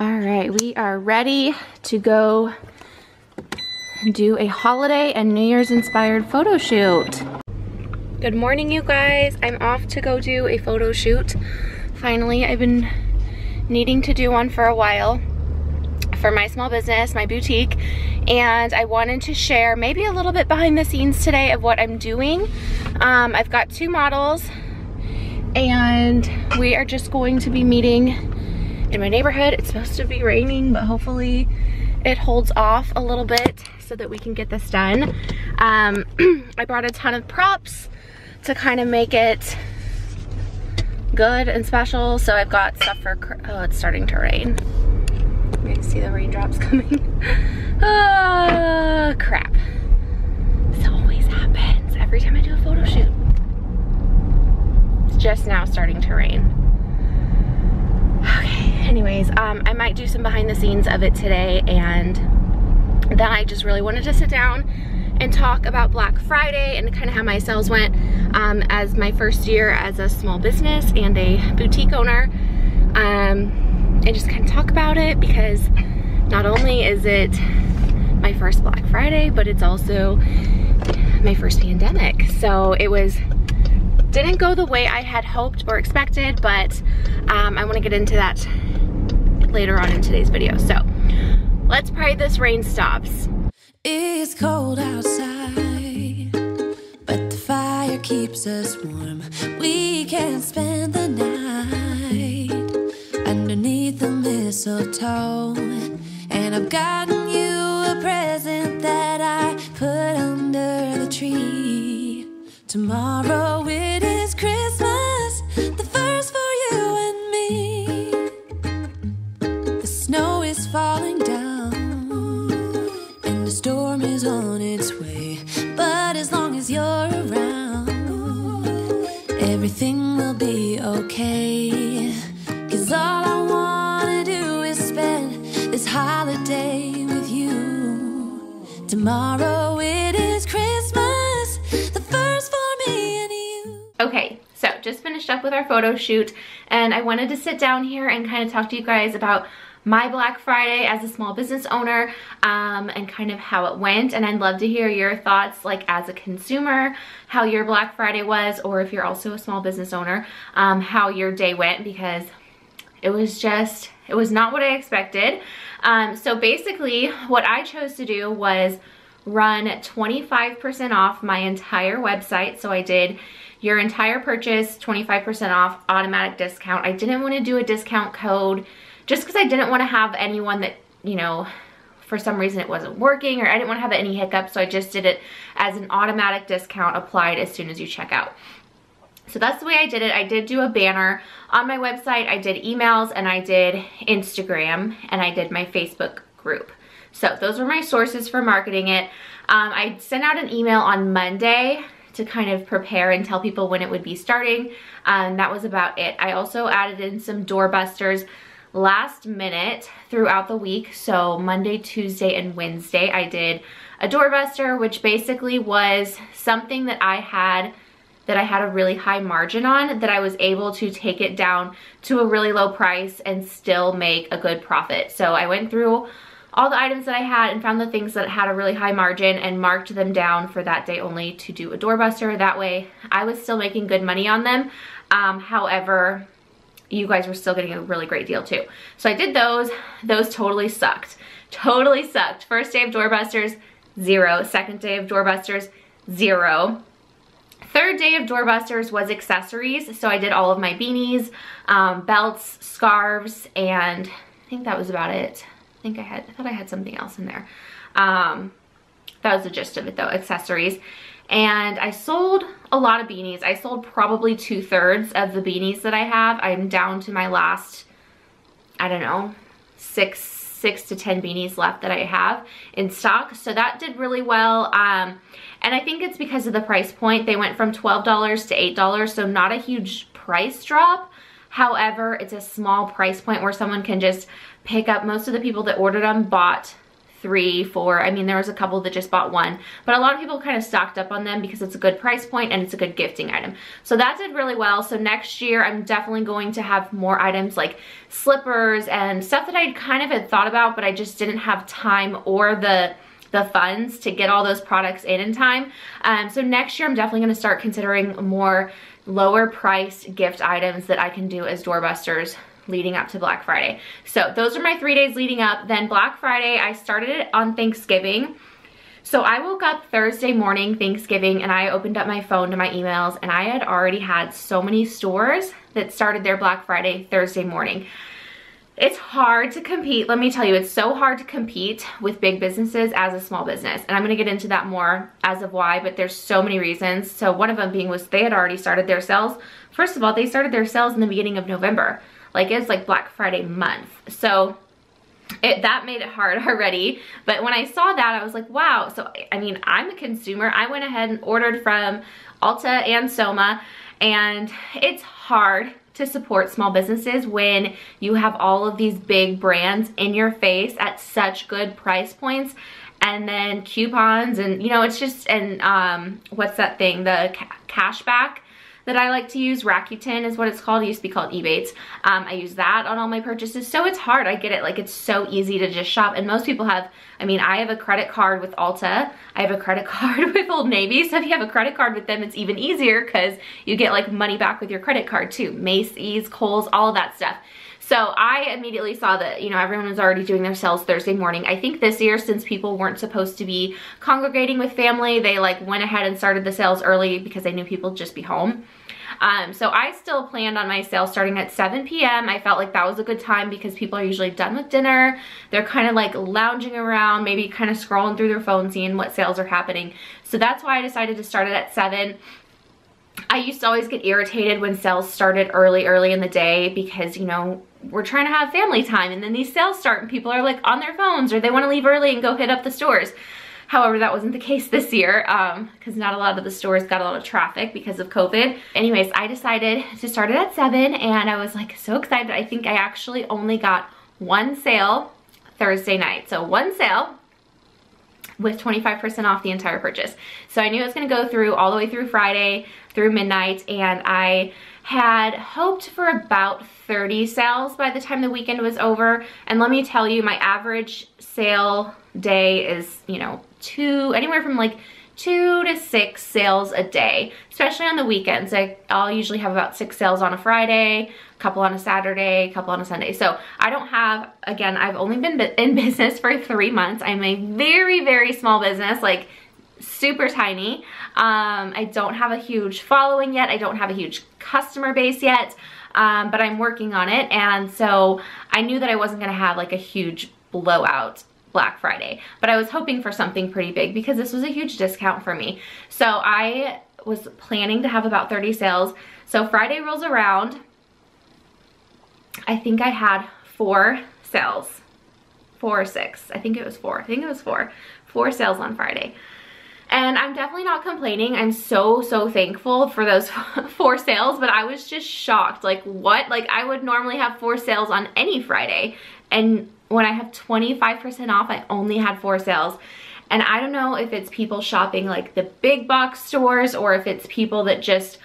All right, we are ready to go do a holiday and New Year's inspired photo shoot. Good morning, you guys. I'm off to go do a photo shoot. Finally, I've been needing to do one for a while for my small business, my boutique, and I wanted to share maybe a little bit behind the scenes today of what I'm doing. I've got 2 models and we are just going to be meeting in my neighborhood. It's supposed to be raining, but hopefully it holds off a little bit so that we can get this done. I brought a ton of props to kind of make it good and special. So I've got stuff for, oh, it's starting to rain. You can see the raindrops coming. Oh, crap. This always happens every time I do a photo shoot. It's just now starting to rain. Okay, anyways, I might do some behind the scenes of it today, and then I just really wanted to sit down and talk about Black Friday and kind of how my sales went as my first year as a small business and a boutique owner, and just kind of talk about it, because not only is it my first Black Friday, but it's also my first pandemic. So it didn't go the way I had hoped or expected, but I want to get into that later on in today's video. So let's pray this rain stops. It's cold outside, but the fire keeps us warm. We can spend the night underneath the mistletoe, and I've gotten you a present that I put under the tree. Tomorrow it is Christmas, the first for you and me. The snow is falling down and the storm is on its way, but as long as you're around, everything will be okay. 'Cause all I wanna do is spend this holiday with you. Tomorrow it is Christmas, the first for me and you. Okay, so just finished up with our photo shoot, and I wanted to sit down here and kind of talk to you guys about my Black Friday as a small business owner, and kind of how it went. And I'd love to hear your thoughts, like as a consumer, how your Black Friday was, or if you're also a small business owner, how your day went, because it was not what I expected. So basically what I chose to do was run 25% off my entire website. So I did your entire purchase, 25% off, automatic discount. I didn't want to do a discount code just because I didn't want to have anyone that, you know, for some reason it wasn't working, or I didn't want to have any hiccups. So I just did it as an automatic discount applied as soon as you check out. So that's the way I did it. I did do a banner on my website, I did emails, and I did Instagram, and I did my Facebook group. So those were my sources for marketing it. I sent out an email on Monday to kind of prepare and tell people when it would be starting. That was about it. I also added in some doorbusters last minute throughout the week. So Monday, Tuesday, and Wednesday I did a doorbuster, which basically was something that I had a really high margin on, that I was able to take it down to a really low price and still make a good profit. So I went through all the items that I had and found the things that had a really high margin and marked them down for that day only to do a doorbuster. That way I was still making good money on them. However, you guys were still getting a really great deal too. So I did those. Those totally sucked. Totally sucked. First day of doorbusters, 0. Second day of doorbusters, 0. Third day of doorbusters was accessories. So I did all of my beanies, belts, scarves, and I think that was about it. I thought I had something else in there. That was the gist of it though, accessories. And I sold a lot of beanies. I sold probably 2/3 of the beanies that I have. I'm down to my last, I don't know, 6 to 10 beanies left that I have in stock. So that did really well. And I think it's because of the price point. They went from $12 to $8, so not a huge price drop. However, it's a small price point where someone can just pick up. Most of the people that ordered them bought 3, 4. I mean, there was a couple that just bought 1, but a lot of people kind of stocked up on them because it's a good price point and it's a good gifting item. So that did really well. So next year I'm definitely going to have more items like slippers and stuff that I kind of had thought about, but I just didn't have time or the funds to get all those products in time. So next year I'm definitely going to start considering more lower priced gift items that I can do as doorbusters leading up to Black Friday. So those are my 3 days leading up. Then Black Friday, I started it on Thanksgiving. So I woke up Thursday morning, Thanksgiving, and I opened up my phone to my emails, and I had already had so many stores that started their Black Friday Thursday morning. It's hard to compete. Let me tell you, it's so hard to compete with big businesses as a small business. And I'm gonna get into that more as of why, but there's so many reasons. So one of them being was they had already started their sales. First of all, they started their sales in the beginning of November. Like it's like Black Friday month. So that made it hard already. But when I saw that, I was like, wow. So, I mean, I'm a consumer. I went ahead and ordered from Ulta and Soma, and it's hard to support small businesses when you have all of these big brands in your face at such good price points, and then coupons, and you know, it's just, and what's that thing, the cashback that I like to use, Rakuten is what it's called. It used to be called Ebates. I use that on all my purchases. So it's hard, I get it. Like it's so easy to just shop, and most people have, I mean, I have a credit card with Ulta. I have a credit card with Old Navy. So if you have a credit card with them, it's even easier because you get like money back with your credit card too. Macy's, Kohl's, all of that stuff. So I immediately saw that, you know, everyone was already doing their sales Thursday morning. I think this year, since people weren't supposed to be congregating with family, they like went ahead and started the sales early because they knew people would just be home. So I still planned on my sale starting at 7 p.m. I felt like that was a good time because people are usually done with dinner. They're kind of like lounging around, maybe kind of scrolling through their phone, seeing what sales are happening. So that's why I decided to start it at 7. I used to always get irritated when sales started early in the day because, you know, we're trying to have family time, and then these sales start and people are like on their phones, or they want to leave early and go hit up the stores. However, that wasn't the case this year because not a lot of the stores got a lot of traffic because of COVID. Anyways, I decided to start it at 7, and I was like so excited. I think I actually only got 1 sale Thursday night. So 1 sale with 25% off the entire purchase. So I knew it was gonna go through all the way through Friday, through midnight, and I had hoped for about 30 sales by the time the weekend was over. And let me tell you, my average sale day is, you know, anywhere from like 2 to 6 sales a day, especially on the weekends. I'll usually have about 6 sales on a Friday, a couple on a Saturday, a couple on a Sunday. So I don't have, again, I've only been in business for 3 months. I'm a very, very small business, like super tiny. I don't have a huge following yet. I don't have a huge customer base yet, but I'm working on it. And so I knew that I wasn't gonna have like a huge blowout Black Friday, but I was hoping for something pretty big because this was a huge discount for me. So I was planning to have about 30 sales. So Friday rolls around. I think I had 4 sales, 4 or 6. I think it was 4. I think it was 4 sales on Friday. And I'm definitely not complaining. I'm so thankful for those 4 sales, but I was just shocked. Like what? Like I would normally have 4 sales on any Friday, and when I have 25% off, I only had 4 sales. And I don't know if it's people shopping like the big box stores, or if it's people that just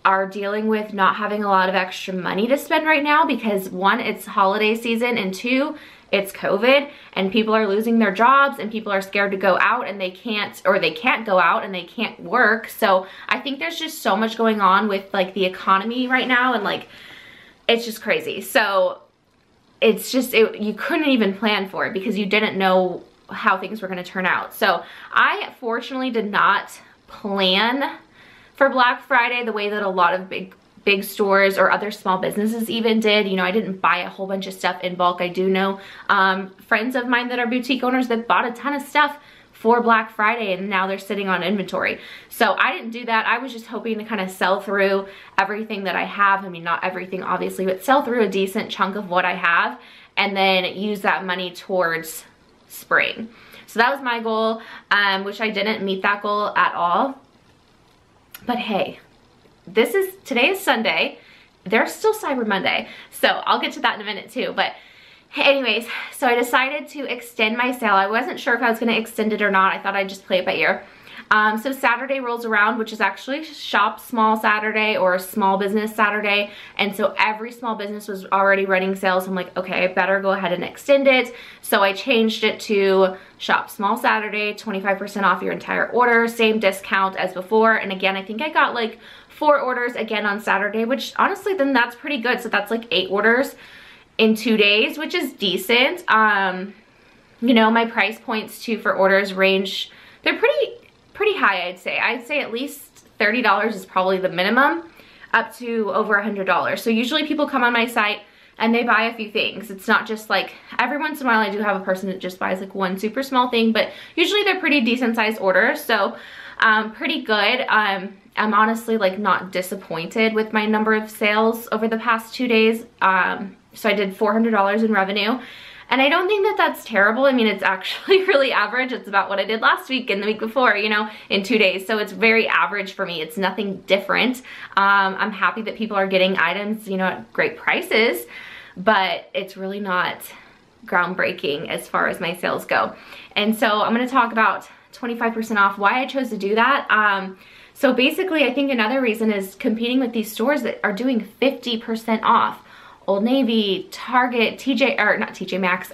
are dealing with not having a lot of extra money to spend right now because 1, it's holiday season, and 2, it's COVID, and people are losing their jobs, and people are scared to go out, and they can't go out and they can't work. So I think there's just so much going on with like the economy right now, and like it's just crazy. So it's just, you couldn't even plan for it because you didn't know how things were gonna turn out. So I fortunately did not plan for Black Friday the way that a lot of big stores or other small businesses even did. You know, I didn't buy a whole bunch of stuff in bulk. I do know friends of mine that are boutique owners that bought a ton of stuff for Black Friday, and now they're sitting on inventory. So I didn't do that. I was just hoping to kind of sell through everything that I have. I mean, not everything obviously, but sell through a decent chunk of what I have and then use that money towards spring. So that was my goal, which I didn't meet that goal at all. But hey, today is Sunday. There's still Cyber Monday. So I'll get to that in a minute too. But Anyways, so I decided to extend my sale. I wasn't sure if I was going to extend it or not. I thought I'd just play it by ear. So Saturday rolls around, which is actually Shop Small Saturday or Small Business Saturday. And so every small business was already running sales. I'm like, okay, I better go ahead and extend it. So I changed it to Shop Small Saturday, 25% off your entire order, same discount as before. And again, I think I got like 4 orders again on Saturday, which honestly, then that's pretty good. So that's like 8 orders in 2 days, which is decent. You know, my price points too for orders range, they're pretty high, I'd say. I'd say at least $30 is probably the minimum, up to over $100. So usually people come on my site and they buy a few things. It's not just like, every once in a while I do have a person that just buys like one super small thing, but usually they're pretty decent sized orders. So pretty good. I'm honestly like not disappointed with my number of sales over the past 2 days. So I did $400 in revenue. And I don't think that that's terrible. I mean, it's actually really average. It's about what I did last week and the week before, you know, in 2 days. So it's very average for me. It's nothing different. I'm happy that people are getting items, you know, at great prices, but it's really not groundbreaking as far as my sales go. And so I'm going to talk about 25% off, why I chose to do that. So basically, I think another reason is competing with these stores that are doing 50% off. Old Navy, Target, TJ, or not TJ Maxx,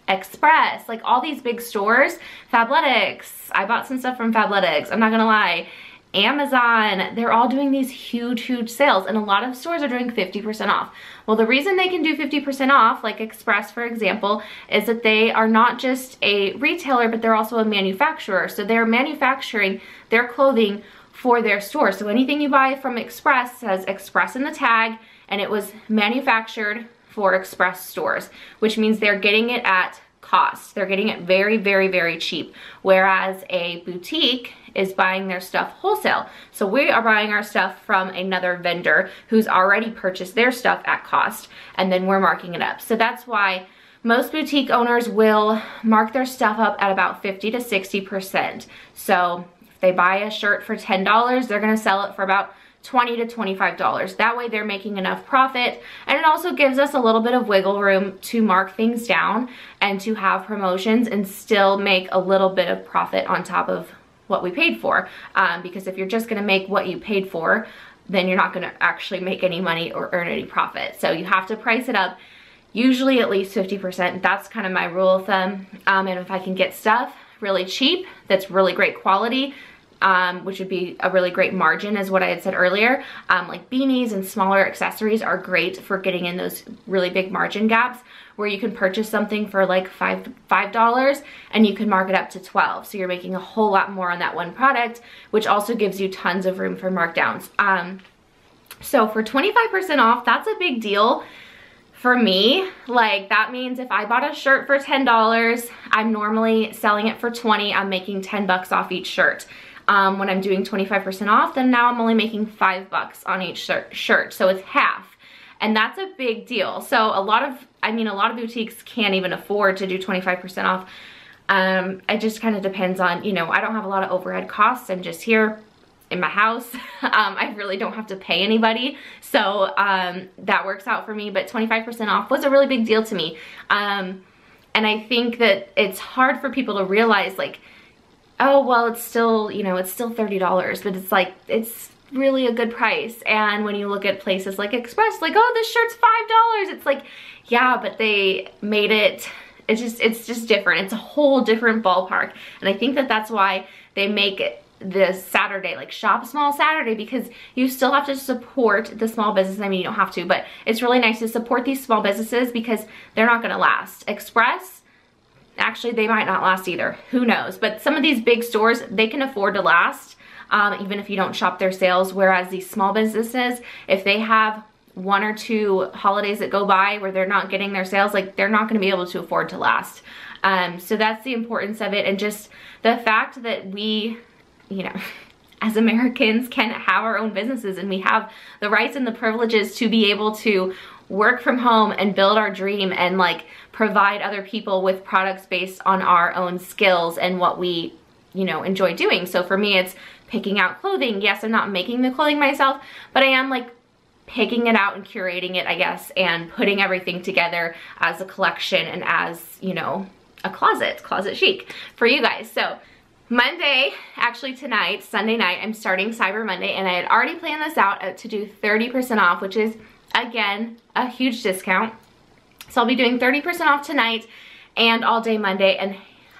Express, like all these big stores, Fabletics. I bought some stuff from Fabletics, I'm not gonna lie. Amazon, they're all doing these huge sales, and a lot of stores are doing 50% off. Well, the reason they can do 50% off, like Express for example, is that they are not just a retailer, but they're also a manufacturer. So they're manufacturing their clothing for their store. So anything you buy from Express says Express in the tag, and it was manufactured for Express stores, which means they're getting it at cost. They're getting it very cheap, whereas a boutique is buying their stuff wholesale. So we are buying our stuff from another vendor who's already purchased their stuff at cost, and then we're marking it up. So that's why most boutique owners will mark their stuff up at about 50 to 60%. So if they buy a shirt for $10, they're gonna sell it for about $20 to $25. That way they're making enough profit, and it also gives us a little bit of wiggle room to mark things down and to have promotions and still make a little bit of profit on top of what we paid for. Because if you're just gonna make what you paid for, then you're not gonna actually make any money or earn any profit. So you have to price it up, usually at least 50%. That's kind of my rule of thumb. And if I can get stuff really cheap, that's really great quality, which would be a really great margin, is what I had said earlier. Like beanies and smaller accessories are great for getting in those really big margin gaps, where you can purchase something for like $5 and you can mark it up to $12. So you're making a whole lot more on that one product, which also gives you tons of room for markdowns. So for 25% off, that's a big deal for me. Like that means if I bought a shirt for $10, I'm normally selling it for $20. I'm making $10 off each shirt. When I'm doing 25% off, then now I'm only making $5 on each shirt. So it's half. And that's a big deal. So a lot of boutiques can't even afford to do 25% off. It just kind of depends on, you know, I don't have a lot of overhead costs. I'm just here in my house. I really don't have to pay anybody. So that works out for me. But 25% off was a really big deal to me. And I think that it's hard for people to realize, like, oh, well, it's still, you know, it's still $30, but it's like, it's really a good price. And when you look at places like Express, like, oh, this shirt's $5. It's like, yeah, but they made it, it's just different. It's a whole different ballpark. And I think that that's why they make it this Saturday, like Shop Small Saturday, because you still have to support the small business. I mean, you don't have to, but it's really nice to support these small businesses because they're not gonna last. Express, actually, they might not last either. Who knows? But some of these big stores, they can afford to last, even if you don't shop their sales. Whereas these small businesses, if they have 1 or 2 holidays that go by where they're not getting their sales, like they're not going to be able to afford to last. So that's the importance of it, and just the fact that we, you know, as Americans can have our own businesses, and we have the rights and the privileges to be able to work from home and build our dream and like provide other people with products based on our own skills and what we, you know, enjoy doing. So for me, it's picking out clothing. Yes, I'm not making the clothing myself, but I am like picking it out and curating it, I guess, and putting everything together as a collection and as, you know, a closet chic for you guys. So Monday, actually tonight, Sunday night, I'm starting Cyber Monday, and I had already planned this out to do 30% off, which is, again, a huge discount. So I'll be doing 30% off tonight and all day Monday. And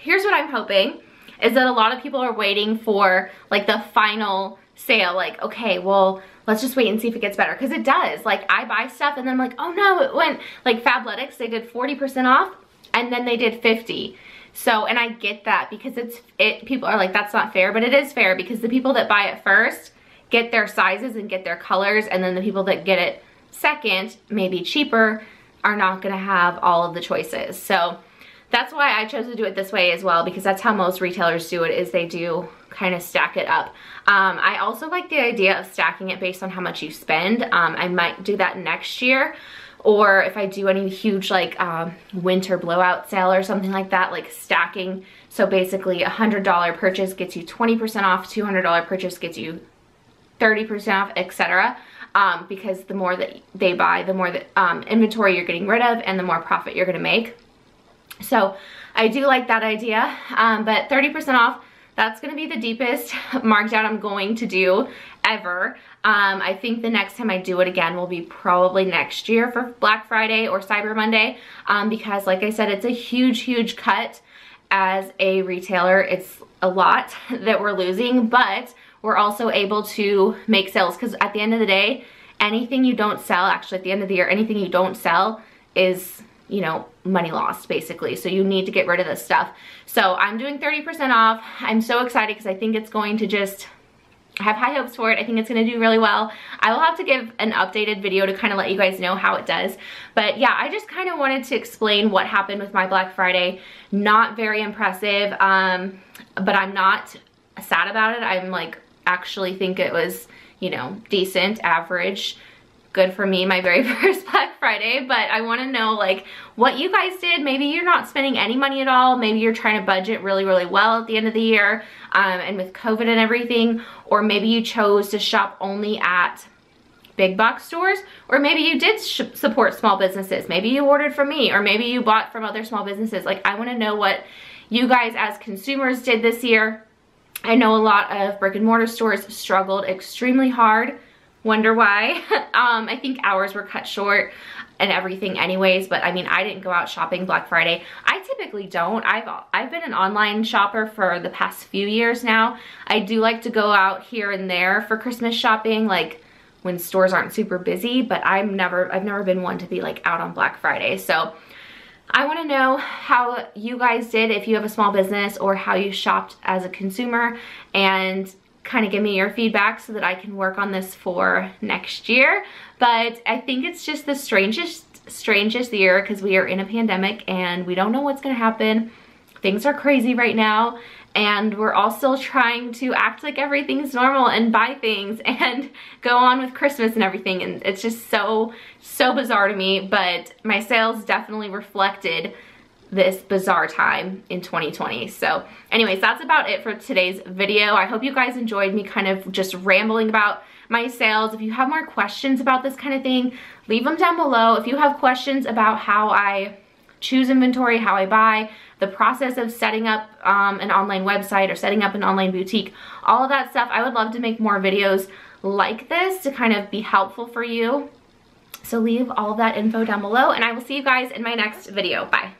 here's what I'm hoping is that a lot of people are waiting for like the final sale. Like, okay, well, let's just wait and see if it gets better. Because it does. Like, I buy stuff and then I'm like, oh no, it went. Like Fabletics, they did 40% off and then they did 50%. So, and I get that because people are like, that's not fair, but it is fair because the people that buy it first get their sizes and get their colors, and then the people that get it second, maybe cheaper, are not gonna have all of the choices. So that's why I chose to do it this way as well, because that's how most retailers do it, is they do kind of stack it up. I also like the idea of stacking it based on how much you spend. I might do that next year, or if I do any huge like winter blowout sale or something like that, like stacking. So basically $100 purchase gets you 20% off, $200 purchase gets you 30% off, etc. Because the more that they buy, the more that inventory you're getting rid of and the more profit you're gonna make. So I do like that idea, but 30% off, that's gonna be the deepest markdown I'm going to do ever. I think the next time I do it again will be probably next year for Black Friday or Cyber Monday, because like I said, it's a huge, huge cut. As a retailer, it's a lot that we're losing, but we're also able to make sales, because at the end of the day, anything you don't sell, actually at the end of the year, anything you don't sell is, you know, money lost basically. So you need to get rid of this stuff. So I'm doing 30% off. I'm so excited because I think it's going to just, I have high hopes for it. I think it's gonna do really well. I will have to give an updated video to kind of let you guys know how it does. But yeah, I just kind of wanted to explain what happened with my Black Friday. Not very impressive, but I'm not sad about it. I'm like, actually think it was, you know, decent, average, good for me, my very first Black Friday. But I want to know like what you guys did. Maybe you're not spending any money at all. Maybe you're trying to budget really, really well at the end of the year, and with COVID and everything, or maybe you chose to shop only at big box stores, or maybe you did support small businesses. Maybe you ordered from me, or maybe you bought from other small businesses. Like, I want to know what you guys as consumers did this year. I know a lot of brick and mortar stores struggled extremely hard. Wonder why. I think hours were cut short and everything anyways, but I mean, I didn't go out shopping Black Friday. I typically don't. I've been an online shopper for the past few years now. I do like to go out here and there for Christmas shopping, like when stores aren't super busy, but I've never been one to be like out on Black Friday. So I want to know how you guys did, if you have a small business, or how you shopped as a consumer, and kind of give me your feedback so that I can work on this for next year. But I think it's just the strangest year, because we are in a pandemic and we don't know what's going to happen. Things are crazy right now, and we're all still trying to act like everything's normal and buy things and go on with Christmas and everything, and it's just so bizarre to me. But my sales definitely reflected this bizarre time in 2020. So anyways, that's about it for today's video. I hope you guys enjoyed me kind of just rambling about my sales. If you have more questions about this kind of thing, leave them down below. If you have questions about how I choose inventory, how I buy, the process of setting up an online website or setting up an online boutique, all of that stuff, I would love to make more videos like this to kind of be helpful for you. So leave all of that info down below, and I will see you guys in my next video. Bye.